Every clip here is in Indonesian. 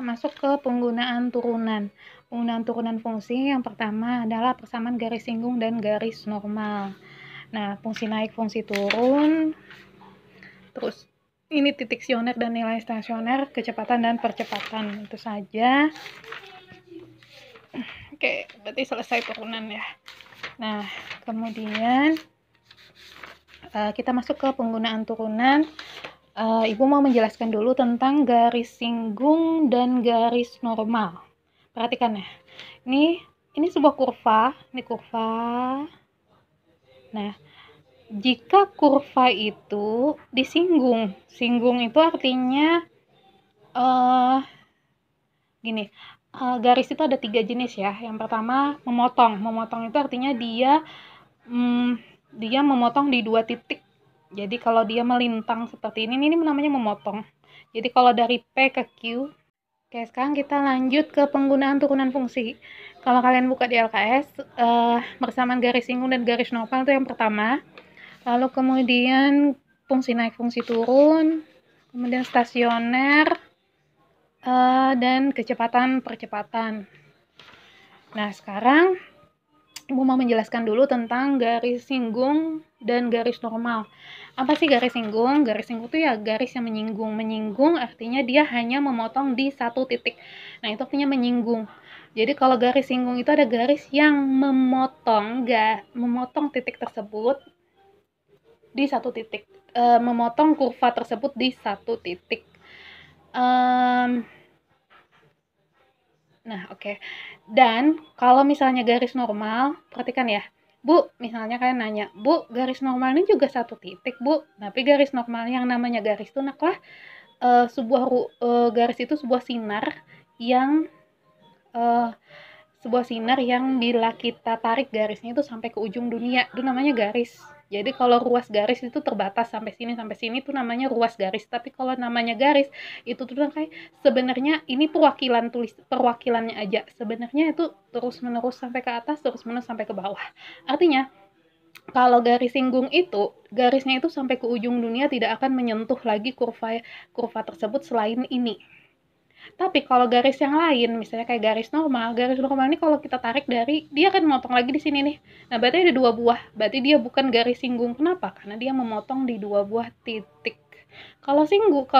masuk ke penggunaan turunan. Penggunaan turunan fungsi yang pertama adalah persamaan garis singgung dan garis normal. Nah, fungsi naik, fungsi turun, terus ini titik sioner dan nilai stasioner, kecepatan dan percepatan. Itu saja. Oke, berarti selesai turunan ya. Nah, kemudian kita masuk ke penggunaan turunan. Ibu mau menjelaskan dulu tentang garis singgung dan garis normal. Perhatikan ya. Ini sebuah kurva, ini kurva. Nah, jika kurva itu disinggung, singgung itu artinya gini. Garis itu ada 3 jenis ya. Yang pertama memotong. Memotong itu artinya dia memotong di 2 titik. Jadi kalau dia melintang seperti ini namanya memotong. Jadi kalau dari P ke Q. Oke, sekarang kita lanjut ke penggunaan turunan fungsi. Kalau kalian buka di LKS, persamaan garis singgung dan garis normal itu yang pertama. Lalu kemudian fungsi naik, fungsi turun, kemudian stasioner, dan kecepatan, percepatan. Nah, sekarang Ibu mau menjelaskan dulu tentang garis singgung dan garis normal. Apa sih garis singgung? Garis singgung itu ya garis yang menyinggung. Menyinggung artinya dia hanya memotong di satu titik. Nah, itu artinya menyinggung. Jadi kalau garis singgung itu ada garis yang memotong titik tersebut di satu titik. Memotong kurva tersebut di satu titik. Nah, oke. Dan kalau misalnya garis normal, perhatikan ya. Bu, misalnya kalian nanya, Bu, garis normal ini juga satu titik, Bu. Tapi garis normal yang namanya garis itu naklah garis itu sebuah sinar yang bila kita tarik garisnya itu sampai ke ujung dunia, itu namanya garis. Jadi kalau ruas garis itu terbatas sampai sini itu namanya ruas garis. Tapi kalau namanya garis itu tuh kayak sebenarnya ini perwakilannya aja. Sebenarnya itu terus-menerus sampai ke atas, terus-menerus sampai ke bawah. Artinya kalau garis singgung itu garisnya itu sampai ke ujung dunia, tidak akan menyentuh lagi kurva tersebut selain ini. Tapi kalau garis yang lain, misalnya kayak garis normal ini kalau kita tarik dia akan memotong lagi di sini nih. Nah, berarti ada 2 buah. Berarti dia bukan garis singgung. Kenapa? Karena dia memotong di 2 buah titik. Kalau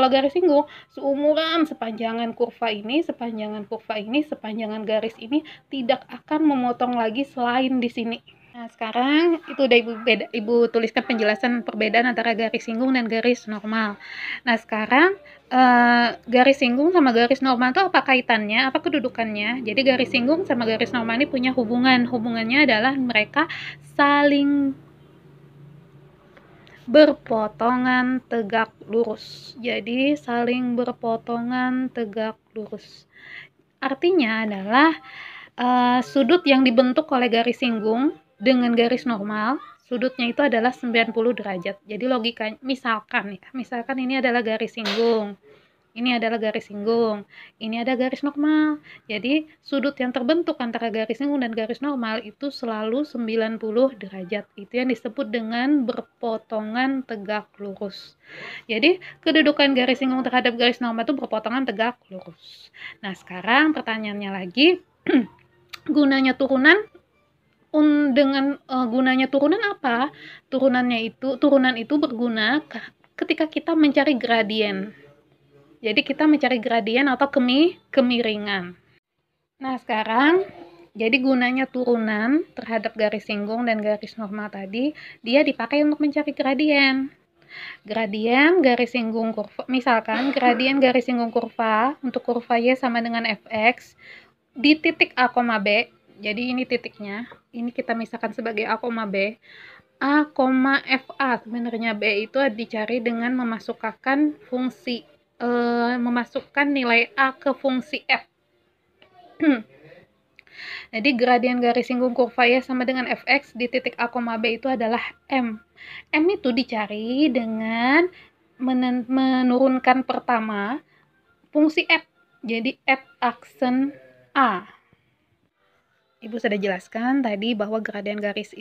garis singgung, seumuran sepanjangan kurva ini, sepanjangan garis ini tidak akan memotong lagi selain di sini. Nah, sekarang itu udah Ibu tuliskan penjelasan perbedaan antara garis singgung dan garis normal. Nah, sekarang garis singgung sama garis normal itu apa kaitannya, apa kedudukannya? Jadi garis singgung sama garis normal ini punya hubungan. Hubungannya adalah mereka saling berpotongan tegak lurus. Jadi saling berpotongan tegak lurus. Artinya adalah sudut yang dibentuk oleh garis singgung dengan garis normal, sudutnya itu adalah 90 derajat. Jadi logikanya, misalkan ini adalah garis singgung, ini adalah garis singgung, ini ada garis normal. Jadi sudut yang terbentuk antara garis singgung dan garis normal itu selalu 90 derajat. Itu yang disebut dengan berpotongan tegak lurus. Jadi kedudukan garis singgung terhadap garis normal itu berpotongan tegak lurus. Nah, sekarang pertanyaannya lagi, gunanya turunan apa? Turunan itu berguna ketika kita mencari gradien. Jadi kita mencari gradien atau kemiringan. Nah, sekarang jadi gunanya turunan terhadap garis singgung dan garis normal tadi, dia dipakai untuk mencari gradien. Gradien garis singgung kurva, misalkan gradien garis singgung kurva untuk kurva Y sama dengan fx di titik A, B. Jadi ini titiknya, ini kita misalkan sebagai A, B. A, FA sebenarnya B itu dicari dengan memasukkan nilai A ke fungsi F. Jadi gradien garis singgung kurva Y sama dengan fx di titik A, B itu adalah M. M itu dicari dengan menurunkan pertama fungsi F. Jadi F aksen A. Ibu sudah jelaskan tadi bahwa gradien garis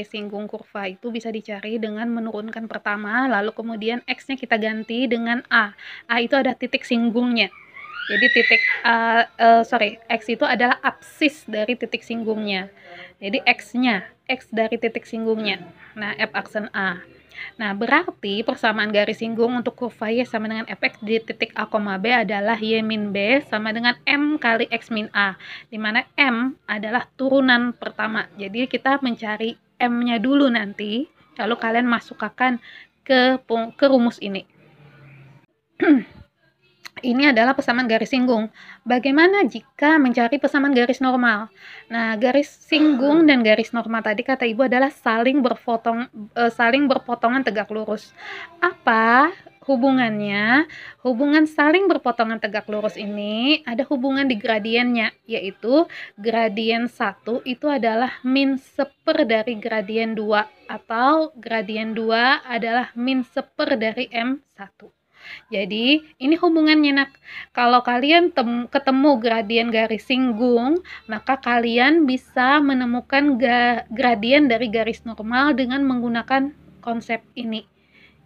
singgung kurva itu bisa dicari dengan menurunkan pertama, lalu kemudian X-nya kita ganti dengan A. A itu ada titik singgungnya. Jadi X itu adalah absis dari titik singgungnya. Jadi X dari titik singgungnya. Nah, F aksen A. Nah, berarti persamaan garis singgung untuk kurva Y sama dengan Fx di titik A, B adalah Y min B sama dengan M kali X min A, di mana M adalah turunan pertama. Jadi kita mencari M-nya dulu nanti, lalu kalian masukkan ke rumus ini. Ini adalah persamaan garis singgung. Bagaimana jika mencari persamaan garis normal? Nah, garis singgung dan garis normal tadi kata Ibu adalah saling berpotongan tegak lurus. Apa hubungannya? Hubungan saling berpotongan tegak lurus ini ada hubungan di gradiennya, yaitu gradien 1 itu adalah min 1/4 dari gradien 2, atau gradien 2 adalah min 1/4 dari M1. Jadi, ini hubungannya, nak. Kalau kalian ketemu gradien garis singgung, maka kalian bisa menemukan gradien dari garis normal dengan menggunakan konsep ini.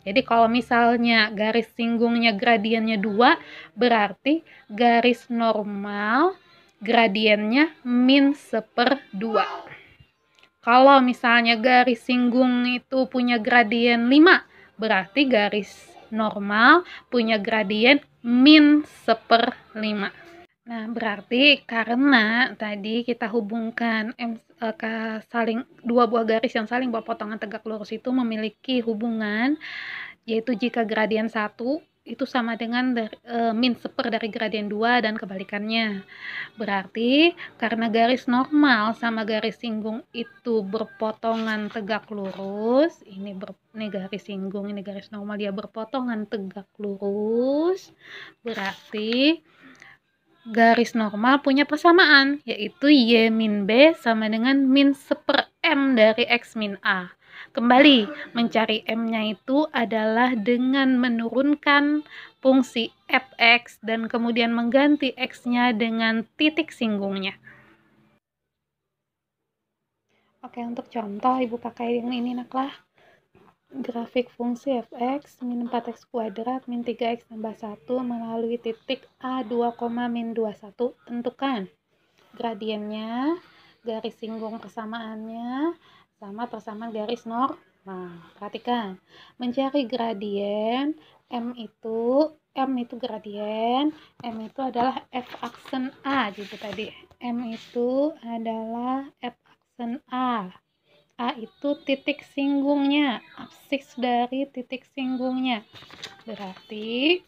Jadi, kalau misalnya garis singgungnya gradiennya 2, berarti garis normal gradiennya min 1/2. Kalau misalnya garis singgung itu punya gradien 5, berarti garis normal punya gradien min 1/5. Nah, berarti karena tadi kita hubungkan dua buah garis yang saling berpotongan tegak lurus itu memiliki hubungan, yaitu jika gradien 1 itu sama dengan min 1/4 dari gradien 2 dan kebalikannya. Berarti karena garis normal sama garis singgung itu berpotongan tegak lurus, ini garis singgung, ini garis normal, dia berpotongan tegak lurus, berarti garis normal punya persamaan, yaitu Y min B sama dengan min 1/M dari X min A. Kembali, mencari M-nya itu adalah dengan menurunkan fungsi Fx dan kemudian mengganti X-nya dengan titik singgungnya. Oke, untuk contoh, Ibu pakai yang ini, naklah. Grafik fungsi Fx min 4x kuadrat min 3x tambah 1 melalui titik A2, min 21. Tentukan gradiennya, garis singgung persamaannya, sama persamaan garis normal. Perhatikan, mencari gradien M itu gradien, M itu adalah F aksen A gitu tadi. M itu adalah F aksen A. A itu titik singgungnya, absis dari titik singgungnya. Berarti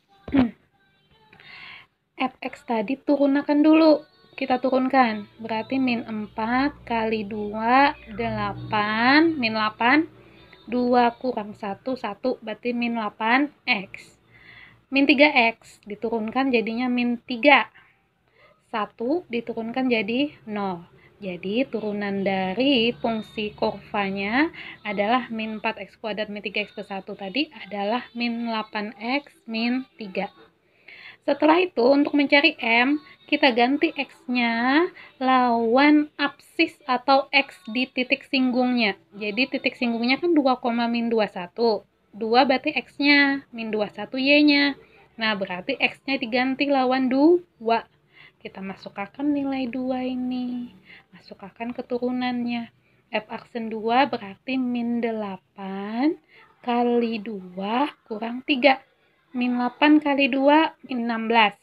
Fx tadi turunkan dulu. Kita turunkan, berarti min 4 kali 2, 8, min 8, 2 kurang 1, 1, berarti min 8x. Min 3x, diturunkan jadinya min 3. 1 diturunkan jadi 0. Jadi, turunan dari fungsi kurvanya adalah min 4x kuadrat min 3x plus 1 tadi adalah min 8x min 3. Setelah itu, untuk mencari M, kita ganti X-nya lawan absis atau X di titik singgungnya. Jadi titik singgungnya kan 2, min 21. 2 berarti X-nya, min 21 Y-nya. Nah, berarti X-nya diganti lawan 2. Kita masukkan nilai 2 ini. Masukkan keturunannya. F aksen 2 berarti min 8 kali 2 kurang 3. Min 8 kali 2, min 16.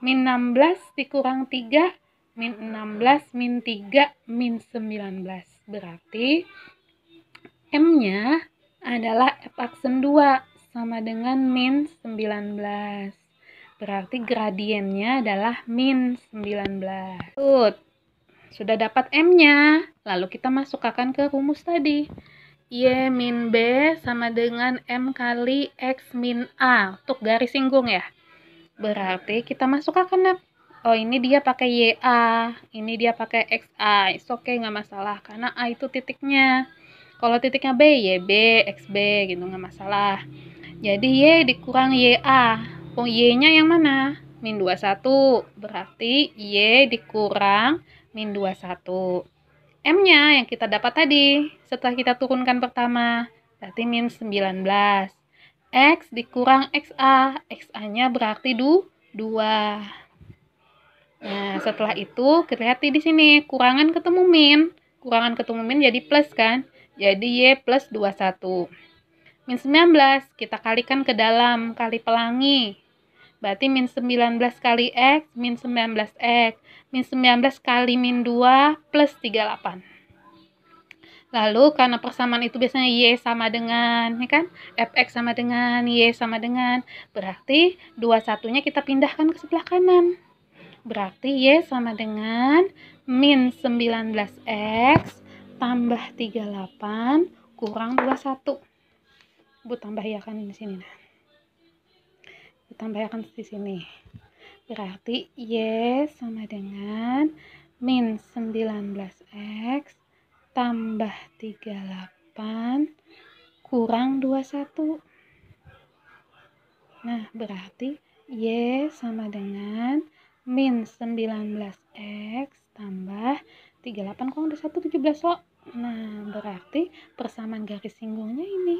Min 16 dikurang 3, min 16, min 3, min 19. Berarti M-nya adalah F aksen 2 sama dengan min 19. Berarti gradiennya adalah min 19. Sudah dapat M-nya. Lalu kita masukkan ke rumus tadi. Y min B sama dengan M kali X min A untuk garis singgung ya. Berarti kita masukkan, nak. Oh, ini dia pakai YA, ini dia pakai XA. It's okay, nggak masalah karena A itu titiknya. Kalau titiknya B, YB, XB gitu, nggak masalah. Jadi Y dikurang YA. Oh, Y-nya yang mana? Min 21. Berarti Y dikurang min 21. M-nya yang kita dapat tadi setelah kita turunkan pertama, berarti min 19. X dikurang XA, XA-nya berarti 2. Nah, setelah itu kita lihat di sini kurangan ketemu min. Kurangan ketemu min jadi plus kan? Jadi Y plus 21. Min 19 kita kalikan ke dalam, kali pelangi. Berarti min 19 kali X, min 19X. Min 19 kali min 2 plus 38. Lalu karena persamaan itu biasanya Y sama dengan, ya kan? Fx sama dengan, Y sama dengan. Berarti 21-nya kita pindahkan ke sebelah kanan. Berarti Y sama dengan min 19X tambah 38 kurang 21. Bu tambah ya kan di sini. Nah. Tambah ya kan di sini. Berarti Y sama dengan min 19X tambah 38 kurang 21. Nah, berarti Y sama dengan min 19X tambah 38 kurang 21, 17 loh. Nah, berarti persamaan garis singgungnya ini.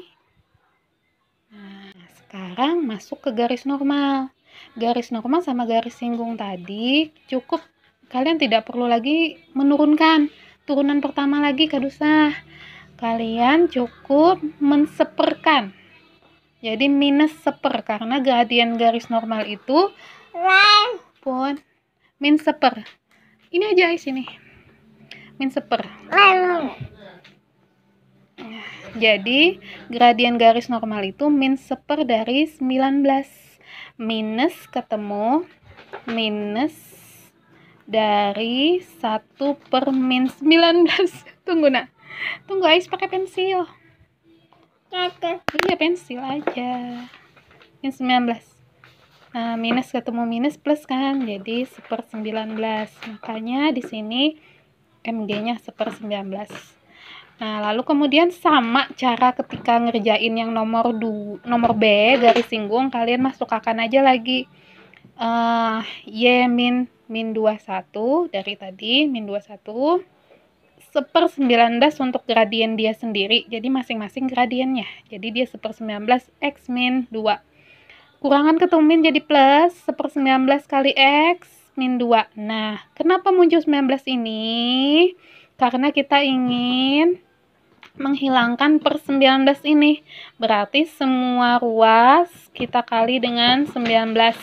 Nah, sekarang masuk ke garis normal. Garis normal sama garis singgung tadi cukup, kalian tidak perlu lagi menurunkan. Turunan pertama lagi gak usah. Kalian cukup menseperkan. Jadi minus seper karena gradien garis normal itu pun min seper. Ini aja di sini. Min seper. Jadi gradien garis normal itu min seper dari 19. Minus ketemu minus dari 1 per min 19. Tunggu nak. Tunggu Ais pakai pensil. Iya pensil aja. Min 19. Nah, minus ketemu minus plus kan. Jadi 1/19. Makanya di sini MG-nya 1/19. Nah, lalu kemudian sama cara ketika ngerjain yang nomor B garis singgung, kalian masukkan aja lagi Y min 21 dari tadi, min 21 1/19 untuk gradien dia sendiri. Jadi masing-masing gradiennya. Jadi dia 1/19 X min 2. Kurangan ketemu min jadi plus 1/19 kali X min 2. Nah, kenapa muncul 19 ini? Karena kita ingin menghilangkan per 19 ini. Berarti semua ruas kita kali dengan 19.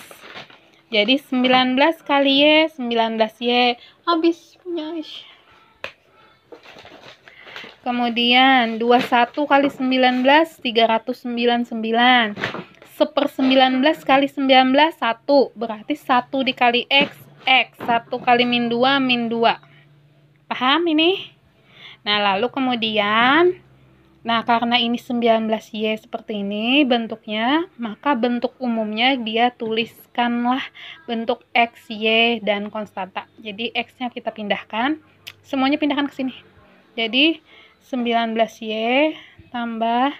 Jadi 19 kali Y, 19Y. Habis punya. Kemudian 21 kali 19, 399. 1/19 kali 19, 1. Berarti 1 dikali X, X. 1 kali min 2, min 2. Paham ini? Nah, lalu kemudian, nah karena ini 19Y seperti ini bentuknya, maka bentuk umumnya dia tuliskanlah bentuk X, Y, dan konstanta. Jadi X-nya kita pindahkan, semuanya pindahkan ke sini. Jadi 19Y tambah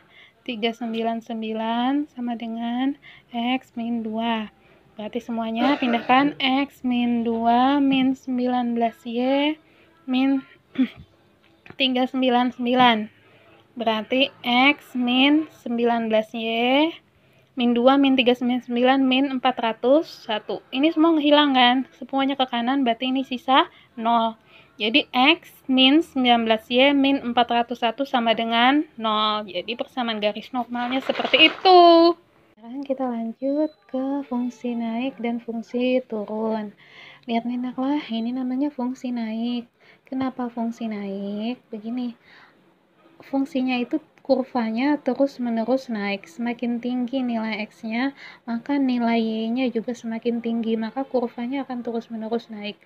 399 sama dengan X min 2. Berarti semuanya pindahkan X min 2 min 19Y min 399. Berarti X min 19Y min 2 min 399 min 401. Ini semua ngehilang kan? Semuanya ke kanan, berarti ini sisa 0. Jadi X min 19Y min 401 sama dengan 0. Jadi persamaan garis normalnya seperti itu. Sekarang kita lanjut ke fungsi naik dan fungsi turun. Lihat nih naklah, ini namanya fungsi naik. Kenapa fungsi naik? Begini, fungsinya itu kurvanya terus-menerus naik. Semakin tinggi nilai X-nya, maka nilai Y-nya juga semakin tinggi, maka kurvanya akan terus-menerus naik.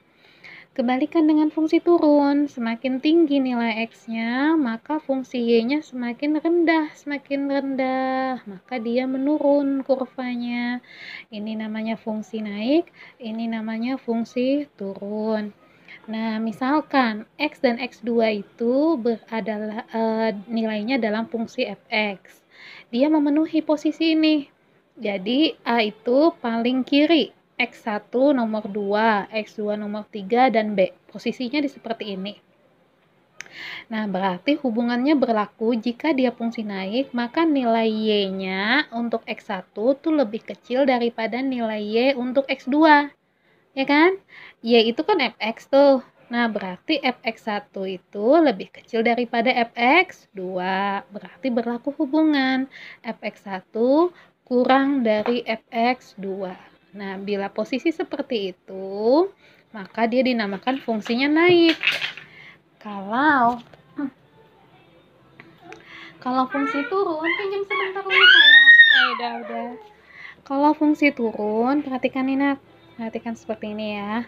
Kebalikan dengan fungsi turun, semakin tinggi nilai X-nya, maka fungsi Y-nya semakin rendah, maka dia menurun kurvanya. Ini namanya fungsi naik, ini namanya fungsi turun. Nah, misalkan X dan X2 itu adalah nilainya dalam fungsi fx. Dia memenuhi posisi ini. Jadi, A itu paling kiri. X1 nomor 2, X2 nomor 3, dan B. Posisinya seperti ini. Nah, berarti hubungannya berlaku jika dia fungsi naik, maka nilai Y-nya untuk X1 tuh lebih kecil daripada nilai Y untuk X2. ya kan? Y itu kan fx tuh. Nah, berarti fx1 itu lebih kecil daripada fx2. Berarti berlaku hubungan fx1 kurang dari fx2. Nah, bila posisi seperti itu, maka dia dinamakan fungsinya naik. Kalau fungsi turun, pinjam sebentar dulu saya. Udah. Kalau fungsi turun, perhatikan ini, perhatikan seperti ini ya.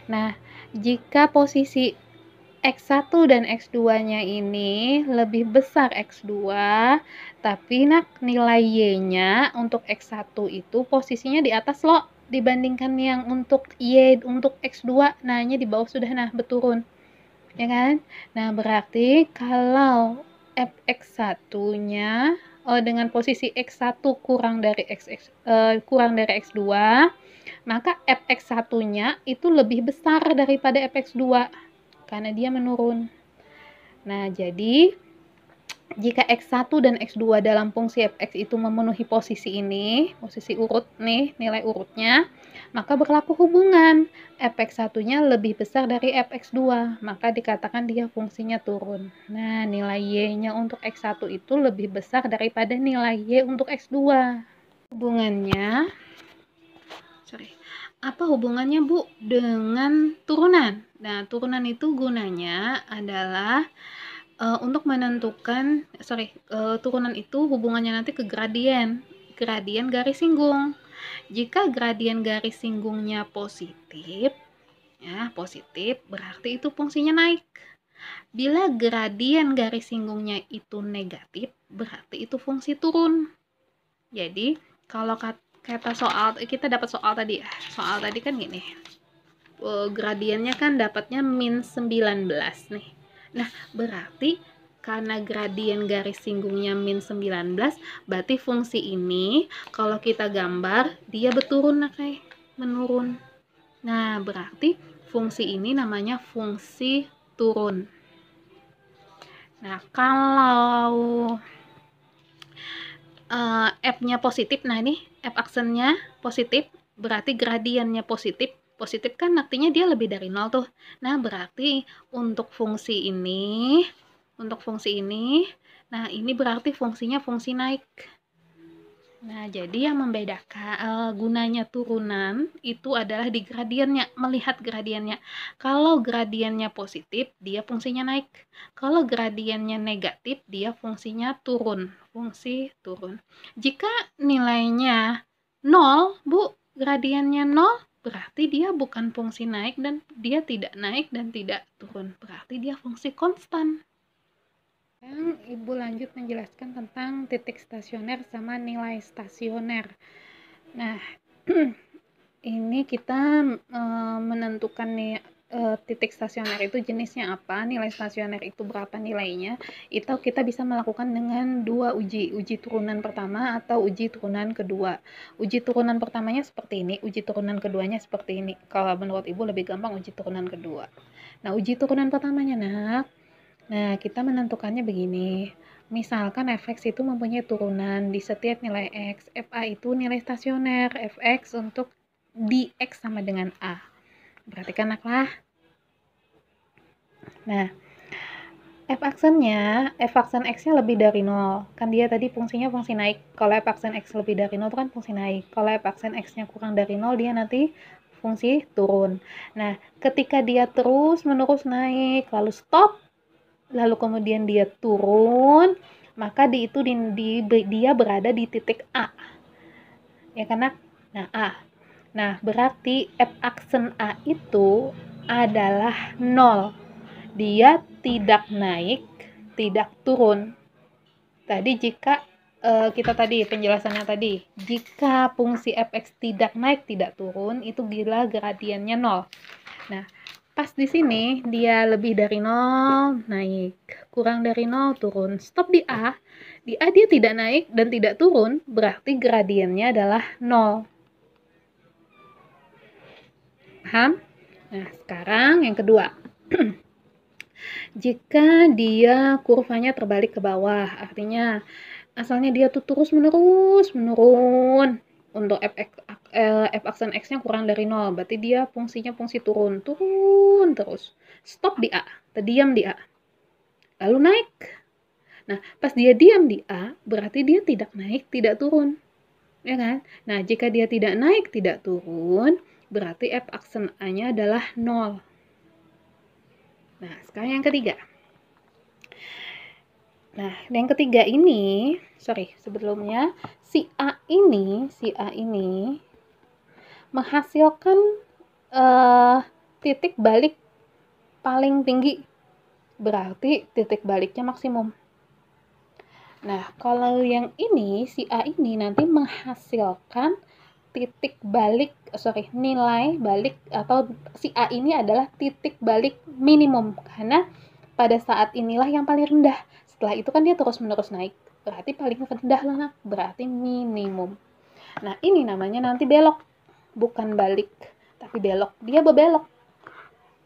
Nah, jika posisi X1 dan X2-nya ini lebih besar X2, tapi nilai Y-nya untuk X1 itu posisinya di atas loh dibandingkan yang untuk Y untuk X2, nah-nya di bawah sudah berturun. Ya kan? Nah, berarti kalau fx1-nya dengan posisi x1 kurang dari x2, maka fx1-nya itu lebih besar daripada fx2 karena dia menurun. Nah, jadi jika X1 dan X2 dalam fungsi fx itu memenuhi posisi ini, posisi urut nih, nilai urutnya, maka berlaku hubungan fx1-nya lebih besar dari fx2, maka dikatakan dia fungsinya turun. Nah, nilai y-nya untuk x1 itu lebih besar daripada nilai y untuk x2. Hubungannya, apa hubungannya Bu dengan turunan? Nah, turunan itu gunanya adalah untuk menentukan turunan itu hubungannya nanti ke gradien garis singgung. Jika gradien garis singgungnya positif, berarti itu fungsinya naik. Bila gradien garis singgungnya itu negatif, berarti itu fungsi turun. Jadi kalau kata soal, kita dapat soal tadi ya, soal tadi kan gini, gradiennya kan dapatnya min 19 nih. Nah, berarti karena gradien garis singgungnya min 19, berarti fungsi ini kalau kita gambar, dia berturun kayak menurun. Nah, berarti fungsi ini namanya fungsi turun. Nah, kalau F-nya positif, nah ini F aksennya positif, berarti gradiennya positif. Positif kan artinya dia lebih dari 0 tuh. Nah, berarti untuk fungsi ini, nah ini berarti fungsinya fungsi naik. Nah, jadi yang membedakan gunanya turunan itu adalah di gradiennya, melihat gradiennya. Kalau gradiennya positif, dia fungsinya naik. Kalau gradiennya negatif, dia fungsinya turun, fungsi turun. Jika nilainya 0, Bu, gradiennya 0, berarti dia bukan fungsi naik dan dia tidak naik dan tidak turun. Berarti dia fungsi konstan. Sekarang Ibu lanjut menjelaskan tentang titik stasioner sama nilai stasioner. Nah, ini kita menentukan nih titik stasioner itu jenisnya apa, nilai stasioner itu berapa nilainya, itu kita bisa melakukan dengan dua uji turunan pertama atau uji turunan kedua. Uji turunan pertamanya seperti ini, uji turunan keduanya seperti ini. Kalau menurut Ibu lebih gampang uji turunan kedua. Nah, uji turunan pertamanya Nah, kita menentukannya begini. Misalkan fx itu mempunyai turunan di setiap nilai x. Fa itu nilai stasioner. Fx untuk di x sama dengan a. Perhatikan naklah. Nah, f aksen x-nya lebih dari 0. Kan dia tadi fungsinya fungsi naik. Kalau f aksen x lebih dari 0 itu kan fungsi naik. Kalau f aksen x-nya kurang dari 0, dia nanti fungsi turun. Nah, ketika dia terus-menerus naik, lalu stop, lalu kemudian dia turun, maka dia berada di titik A. Ya kan? Nah, A. Nah, berarti F aksen A itu adalah 0. Dia tidak naik, tidak turun. Tadi jika kita tadi penjelasannya tadi, jika fungsi fx tidak naik, tidak turun, itu bila gradiennya 0. Nah, pas di sini dia lebih dari 0 naik, kurang dari 0 turun. Stop di A dia tidak naik dan tidak turun, berarti gradiennya adalah 0. Paham? Nah, sekarang yang kedua. Jika dia kurvanya terbalik ke bawah, artinya asalnya dia tuh terus menurun untuk f aksen x-nya kurang dari 0, berarti dia fungsinya fungsi turun, turun terus. Stop di A, terdiam di A. Lalu naik. Nah, pas dia diam di A, berarti dia tidak naik, tidak turun. Ya kan? Nah, jika dia tidak naik, tidak turun, berarti f aksen A-nya adalah 0. Nah, sekarang yang ketiga. Nah, yang ketiga ini, sebelumnya si A ini menghasilkan titik balik paling tinggi, berarti titik baliknya maksimum. Nah, kalau yang ini, si A ini nanti menghasilkan nilai balik, atau si A ini adalah titik balik minimum, karena pada saat inilah yang paling rendah. Setelah itu kan dia terus-menerus naik, berarti paling rendah lah, berarti minimum. Nah, ini namanya nanti belok, bukan balik, tapi belok. Dia bebelok.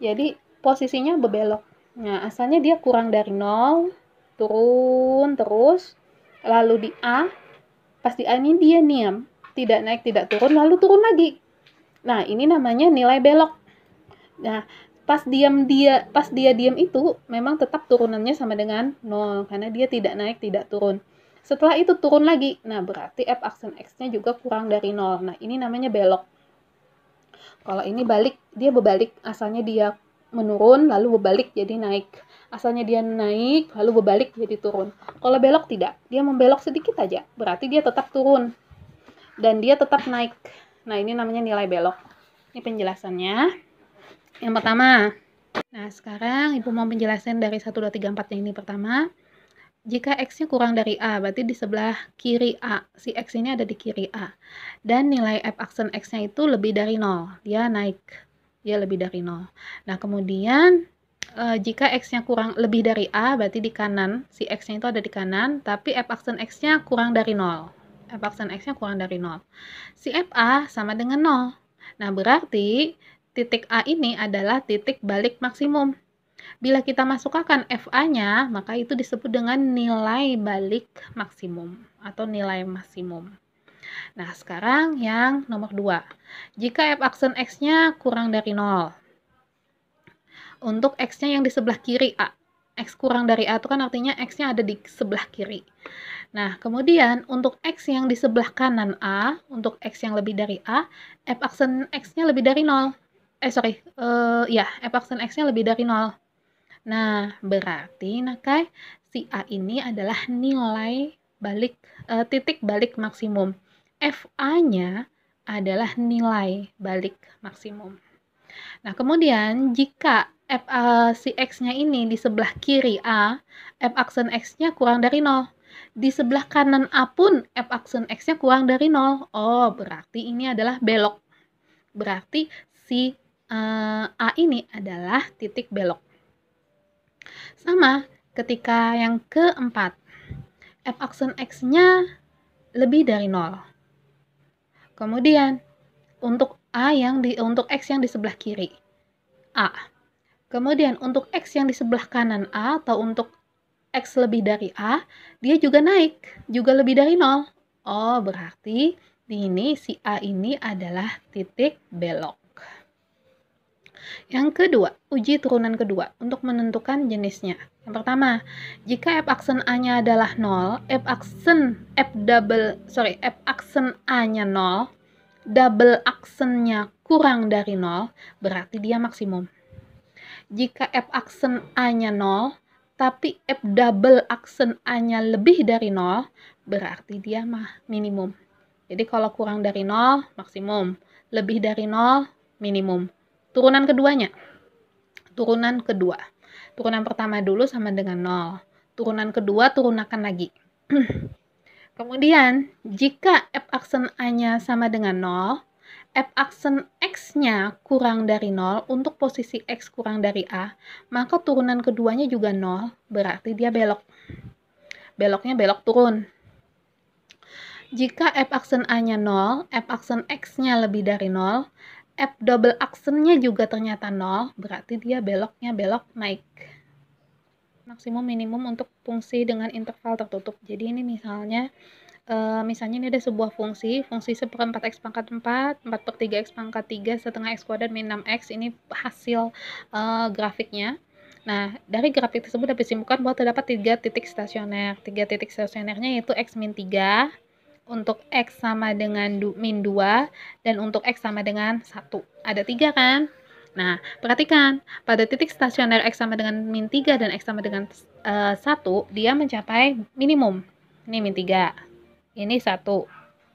Jadi, posisinya bebelok. Nah, asalnya dia kurang dari 0, turun terus, lalu di A, pas di A ini dia diam, tidak naik, tidak turun, lalu turun lagi. Nah, ini namanya nilai belok. Nah, pas dia diam itu memang tetap turunannya sama dengan 0 karena dia tidak naik, tidak turun. Setelah itu turun lagi. Nah, berarti f aksen x-nya juga kurang dari 0. Nah, ini namanya belok. Kalau ini balik, dia berbalik. Asalnya dia menurun lalu berbalik jadi naik. Asalnya dia naik lalu berbalik jadi turun. Kalau belok tidak, dia membelok sedikit aja, berarti dia tetap turun dan dia tetap naik. Nah, ini namanya nilai belok. Ini penjelasannya. Yang pertama. Nah, sekarang Ibu mau penjelasan dari 1, 2, 3, 4 yang ini pertama. Jika X-nya kurang dari A, berarti di sebelah kiri A. Si X ini ada di kiri A. Dan nilai F aksen X-nya itu lebih dari 0. Dia naik. Dia lebih dari 0. Nah, kemudian jika X-nya kurang lebih dari A, berarti di kanan. Si X-nya itu ada di kanan, tapi F aksen X-nya kurang dari 0. F aksen X-nya kurang dari 0. Si FA sama dengan 0. Nah, berarti titik A ini adalah titik balik maksimum. Bila kita masukkan FA-nya, maka itu disebut dengan nilai balik maksimum atau nilai maksimum. Nah, sekarang yang nomor 2. Jika F aksen X-nya kurang dari 0. Untuk X-nya yang di sebelah kiri A. X kurang dari A itu kan artinya X-nya ada di sebelah kiri. Nah, kemudian untuk X yang di sebelah kanan A, untuk X yang lebih dari A, F aksen X-nya lebih dari 0. F aksen X-nya lebih dari 0. Nah, berarti si A ini adalah nilai balik, titik balik maksimum. FA-nya adalah nilai balik maksimum. Nah, kemudian jika si X-nya ini di sebelah kiri A, F aksen X-nya kurang dari 0. Di sebelah kanan A pun F aksen X-nya kurang dari 0. Oh, berarti ini adalah belok. Berarti si A ini adalah titik belok. Sama ketika yang keempat, F aksen X-nya lebih dari 0. Kemudian untuk untuk X yang di sebelah kiri, A. Kemudian untuk X yang di sebelah kanan A, atau untuk X lebih dari A, dia juga naik, juga lebih dari 0. Oh, berarti ini si A ini adalah titik belok. Yang kedua, uji turunan kedua untuk menentukan jenisnya. Yang pertama, jika F aksen A-nya adalah 0, F aksen A-nya 0, double aksennya kurang dari 0, berarti dia maksimum. Jika F aksen A-nya 0, tapi F double aksen A-nya lebih dari 0, berarti dia minimum. Jadi kalau kurang dari 0, maksimum. Lebih dari 0, minimum. Turunan keduanya. Turunan kedua. Turunan pertama dulu sama dengan 0. Turunan kedua turunakan lagi. Kemudian, jika F aksen A-nya sama dengan 0, F aksen X-nya kurang dari 0, untuk posisi X kurang dari A, maka turunan keduanya juga 0, berarti dia belok. Beloknya belok turun. Jika F aksen A-nya 0, F aksen X-nya lebih dari 0, F double aksennya juga ternyata 0, berarti dia beloknya belok naik. Maksimum minimum untuk fungsi dengan interval tertutup. Jadi ini misalnya Misalnya ini ada sebuah fungsi 1/4 X pangkat 4, 4/3 X pangkat 3, setengah X kuadrat min 6X, ini hasil grafiknya. Nah, dari grafik tersebut dapat disimpulkan bahwa terdapat 3 titik stasioner. 3 titik stasionernya yaitu X min 3, untuk X sama dengan min 2, dan untuk X sama dengan 1. Ada 3 kan? Nah, perhatikan, pada titik stasioner X sama dengan min 3 dan X sama dengan 1, dia mencapai minimum. Ini min 3. Ini 1.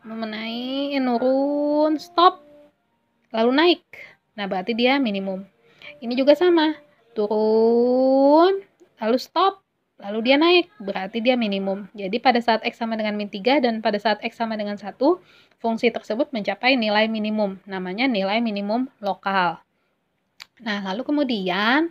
Menaik, nurun, stop, lalu naik. Nah, berarti dia minimum. Ini juga sama. Turun, lalu stop, lalu dia naik. Berarti dia minimum. Jadi pada saat X sama dengan min 3 dan pada saat X sama dengan 1, fungsi tersebut mencapai nilai minimum. Namanya nilai minimum lokal. Nah, lalu kemudian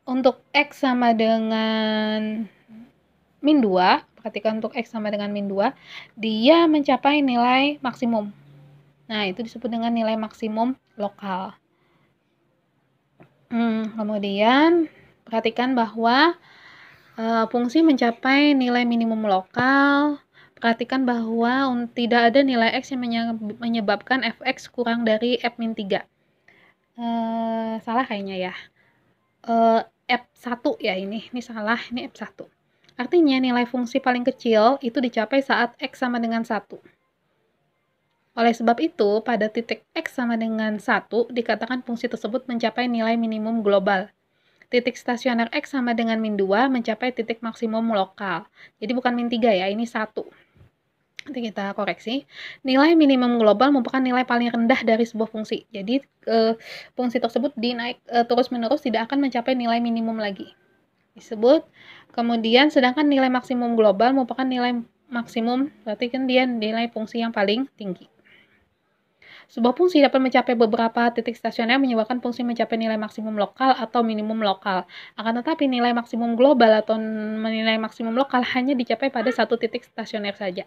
untuk X sama dengan min 2, perhatikan untuk X sama dengan min 2, dia mencapai nilai maksimum. Nah, itu disebut dengan nilai maksimum lokal. Kemudian, perhatikan bahwa fungsi mencapai nilai minimum lokal. Perhatikan bahwa tidak ada nilai X yang menyebabkan fx kurang dari f min 3. Salah kayaknya ya. F1 ya ini salah, ini F1. Artinya nilai fungsi paling kecil itu dicapai saat X sama dengan 1. Oleh sebab itu, pada titik X sama dengan 1, dikatakan fungsi tersebut mencapai nilai minimum global. Titik stasioner X sama dengan min 2 mencapai titik maksimum lokal. Jadi bukan min 3 ya, ini 1. Nanti kita koreksi. Nilai minimum global merupakan nilai paling rendah dari sebuah fungsi. Jadi fungsi tersebut dinaik terus-menerus tidak akan mencapai nilai minimum lagi. Disebut. Kemudian sedangkan nilai maksimum global merupakan nilai maksimum, berarti kan dia nilai fungsi yang paling tinggi. Sebuah fungsi dapat mencapai beberapa titik stasioner menyebabkan fungsi mencapai nilai maksimum lokal atau minimum lokal. Akan tetapi nilai maksimum global atau nilai maksimum lokal hanya dicapai pada satu titik stasioner saja.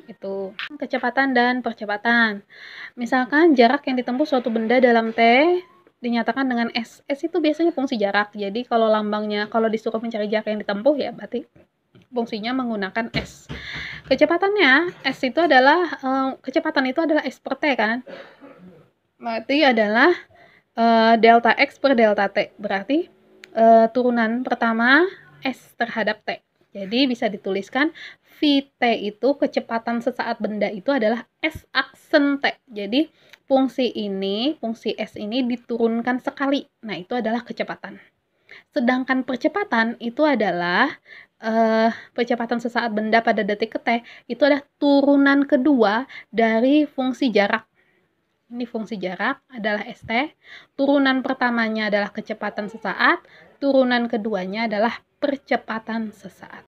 Itu kecepatan dan percepatan. Misalkan jarak yang ditempuh suatu benda dalam T dinyatakan dengan S. S itu biasanya fungsi jarak. Jadi kalau lambangnya, kalau disuruh mencari jarak yang ditempuh ya berarti fungsinya menggunakan S. Kecepatannya, S itu adalah, kecepatan itu adalah S per T kan? Berarti adalah delta X per delta T. Berarti turunan pertama S terhadap T. Jadi bisa dituliskan Vt itu kecepatan sesaat benda itu adalah S aksen T. Jadi fungsi S ini diturunkan sekali. Nah, itu adalah kecepatan. Sedangkan percepatan itu adalah percepatan sesaat benda pada detik ke T, itu adalah turunan kedua dari fungsi jarak. Ini fungsi jarak adalah St. Turunan pertamanya adalah kecepatan sesaat, turunan keduanya adalah percepatan sesaat.